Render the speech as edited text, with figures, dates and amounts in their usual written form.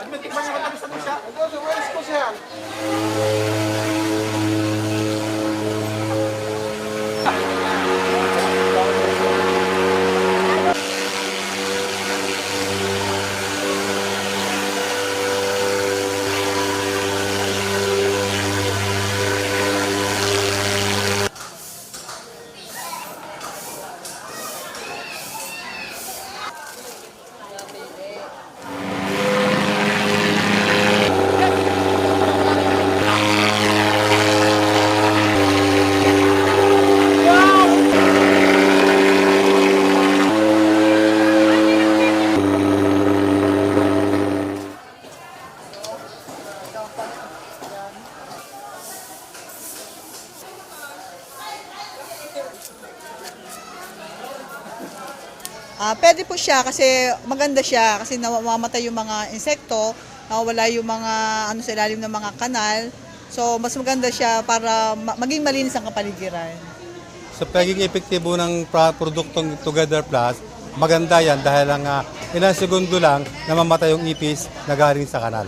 Admitikman niya matamis na siya. Ito, sa Wales ko siya. Pwede po siya kasi maganda siya kasi namamatay yung mga insekto, nawawala yung mga sa ilalim ng mga kanal. So mas maganda siya para maging malinis ang kapaligiran. Sa pagiging epektibo ng produktong Together Plus, maganda yan dahil lang ilang segundo lang namamatay yung ipis na galing sa kanal.